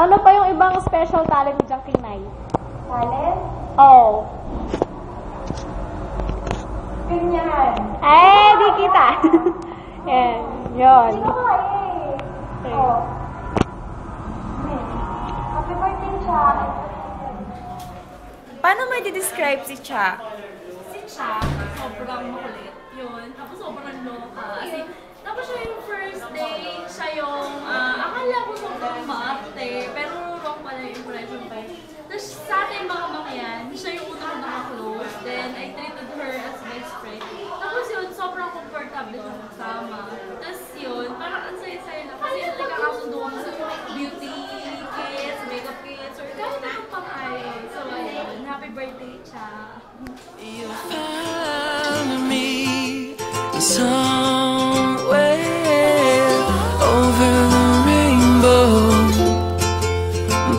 Ano pa yung ibang special talent ni Jangkinay? Talent? Oh. Ganyan. Di kita. Yan. Yun. Sino ka eh? Oh. Happy birthday, Cha. Paano may describe si Cha? Si Cha, sobrang makulit. Yun. Tapos sobrang loka. Kasi, tapos siya yung first day, siya yung, akala ko sobrang maarte, pero wrong pala yung impression ko. Tapos sa ating mga makayan, siya yung unang naka-close. Then, I treated her as best friend. Tapos yun, sobrang comfortable siya magsama. Tapos yun, parang ang saya-saya na. Kasi yung nagkakasundo kami sa beauty kits, makeup kits, or kahit anong pang-ayo. So, ayun, happy birthday, Cha. You found me somewhere over the rainbow.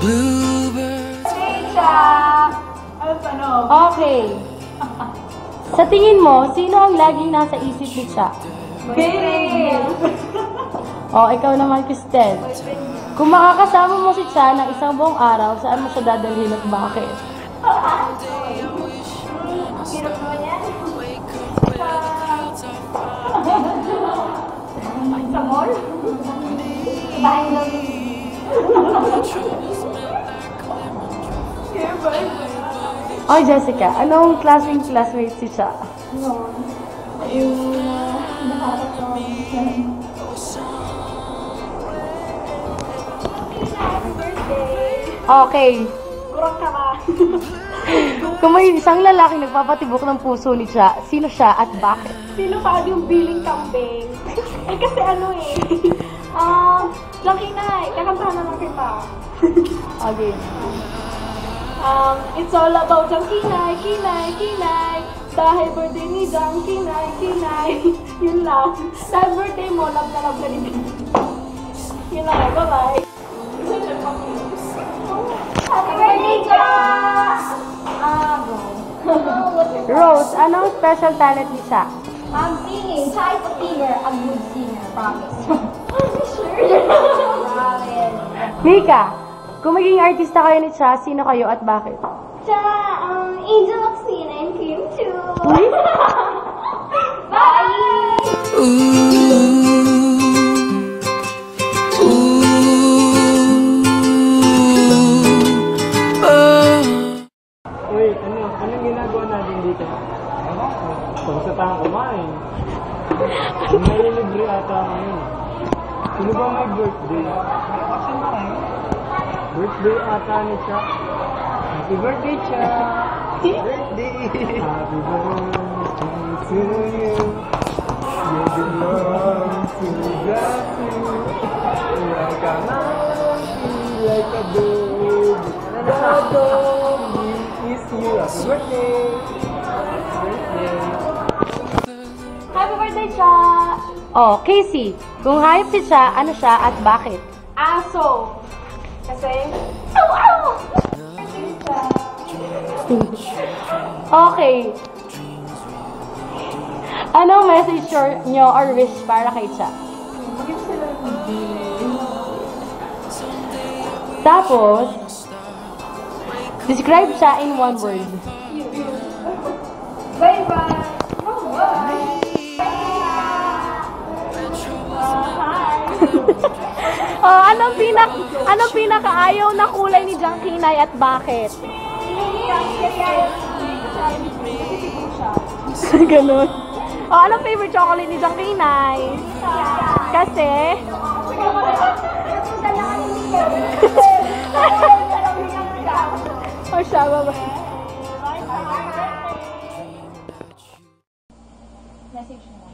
Bluebirds. Hey, Cha. Ano tanong? Okay. Sa tingin mo, sino ang laging nasa isip ni Cha? Baby! Ikaw naman, Cristel. Kung makakasama mo si Cha ng isang buong araw, saan mo siya dadalhin at bakit? Hirap naman yan. Sa mall? Bahay lang. Jessica, anong classmate si Cha? Yung nakakatawa. Happy birthday! Okay. Kurang ka ba? Kung may isang lalaking nagpapatibok ng puso ni Cha, sino siya at bakit? Sino pa yung biling kambing? Kasi ano eh. Jangkinay, kakantahan na lang kita. Okay. It's all about Jangkinay, Kinay, Kinay. Dahil birthday ni Jangkinay, Kinay. Yun lang. Dahil birthday mo, love na love ka rin. Yun lang, bye-bye. Happy birthday, Cha! Rose, anong special talent ni Cha? Singing. Cha is a singer, a good singer, promise. Sure. Mika, kung maging artista kayo ni Cha, sino kayo at bakit? Cha, Angel Oxina and Kim too. Uy? Bye! Uy, anong ginagawa natin dito? Gusto tayong kumain. May libre ata ngayon. Sino ba may birthday? Birthday ata ni Cha. Happy birthday, Cha! Birthday! Happy birthday to you. You belong to Jackie. Like a monkey, like a dog. A dog, kiss you. Happy birthday! Happy birthday, Cha! Casey, kung hayop si Cha, ano siya at bakit? Aso! Kasi, wow! Birthday, Cha! Okay. Anong message nyo or wish para kay Cha? Maging sila Tapos, describe siya in one word. Bye-bye! Bye-bye! Hi! Anong pinakaayaw na kulay ni Jangkinay at bakit? Ganun. Anong favorite chocolate ni Jangkinay? Kasi? Siya, bye-bye. Message mo.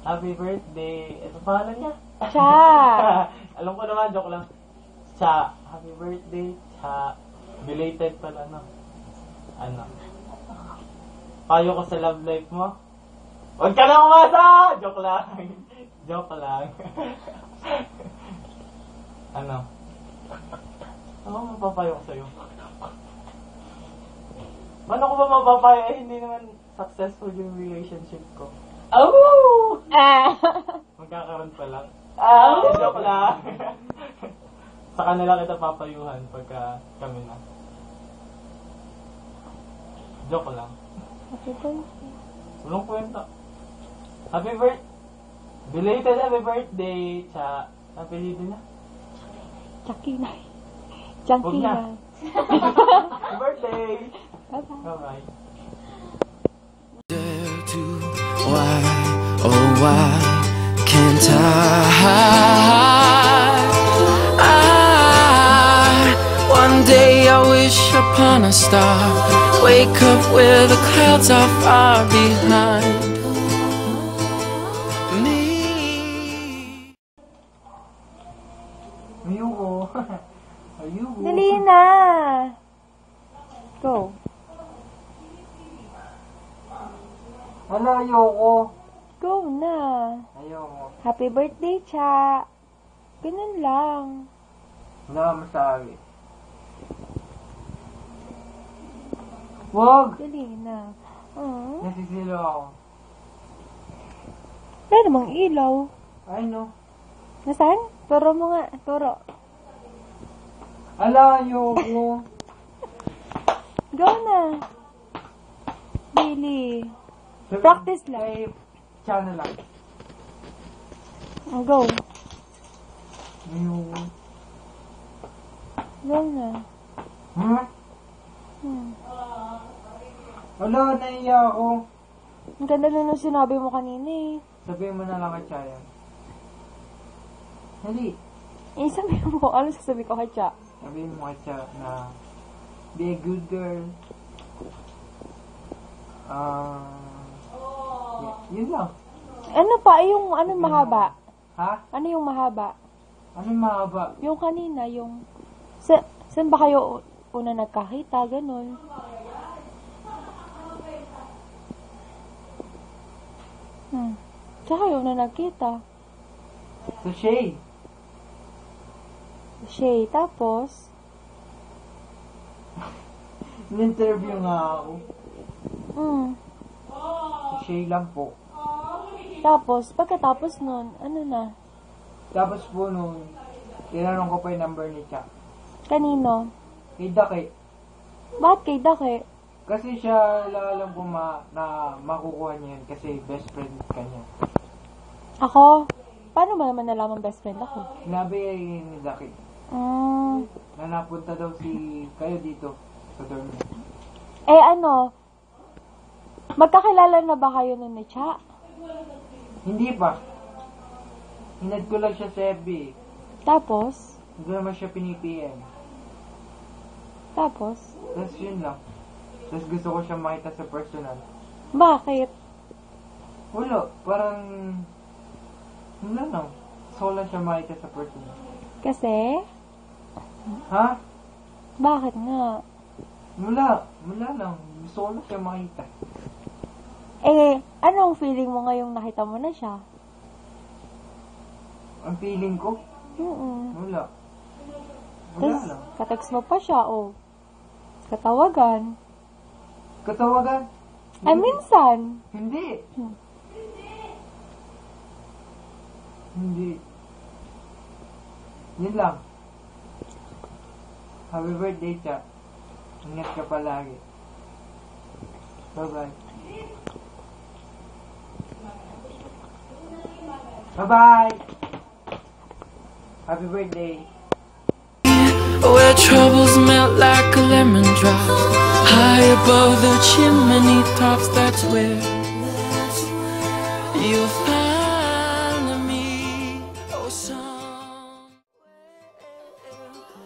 Happy birthday. Ito pangalan niya? Cha. Alam ko naman, joke lang. Cha. Happy birthday, Cha. Belated pala, no? Payo ko sa love life mo? Huwag ka na umasa! Joke lang. Joke lang. Ano mapapayo ko sa'yo? Paano ko ba mapapayo? Hindi naman successful yung relationship ko. Oh! Magkakaroon pa lang. Oh! Joke lang. Sa kanila kita papayuhan pagka kami na. Joke lang. Happy birthday. Walang kwenta. Happy birthday! Belated happy birthday, Cha. Ang apelido niya? Chakinay. Huwag na. Chakinay. Happy birthday! Bye-bye. Bye-bye. Dare to why, oh why can't one day I wish upon a star, wake up where the clouds are far behind me. Ayuko. Ayuko. Dali na! Go. Ano, ayoko? Go na. Ayoko. Happy birthday, Cha. Ganun lang. Wala masabi. Wag! Dali na. Nasisilo ako. Wala namang ilaw. Ay, no. Nasaan? Turo mo nga. Turo. Ala, ayoko. Go na. Billy. Practice lang. Ay, channel lang. Go. Ayoko. Go na. Ala, naiya ako. Ang ganda na nung sinabi mo kanina eh. Sabihin mo na lang kay Chaya. Dali. Sabihin mo, ano sasabi ko kay Cha? Sabihin mo kay Chaya na be a good girl. Yun lang. Ano pa? Yung ano mahaba? Ha? Ano yung mahaba? Ano yung mahaba? Yung kanina, yung... Saan ba kayo una nagkakita? Ganon. Saan kayo una nagkita? Sa Shay. Shay, tapos... In-interview nga ako. Sa Shay lang po. Tapos, pagkatapos nun, ano na? Tapos po nung tinanong ko pa yung number ni Cha. Kanino? Kay Daki. Bakit kay Dake? Kasi siya alam ko na makukuha niya yun kasi best friend ka niya. Ako? Paano ba naman nalaman best friend ako? Sinabi ni Daki na napunta daw kayo dito sa dorm niya. Eh ano? Magkakilala na ba kayo nun ni Cha? Hindi pa. Hinad ko lang siya sa FB. Tapos? Hindi naman siya pinipm. Tapos? Tapos yun lang. Tapos gusto ko siya makita sa personal. Bakit? Wala. Parang... Wala lang. Gusto ko lang siya makita sa personal. Kasi? Ha? Bakit nga? Wala. Wala lang. Gusto ko lang siya makita. Eh, anong feeling mo ngayong nakita mo na siya? Ang feeling ko? Wala. Wala Tapos, lang. katext mo pa siya, oh. Katawagan. Katawagan? Ay, minsan. Hindi. Hindi. Yun lang. Happy birthday, Cha. Ingat ka palagi. Bye-bye. Bye-bye! Happy birthday! Where troubles melt like a lemon drop, high above the chimney tops, that's where you'll find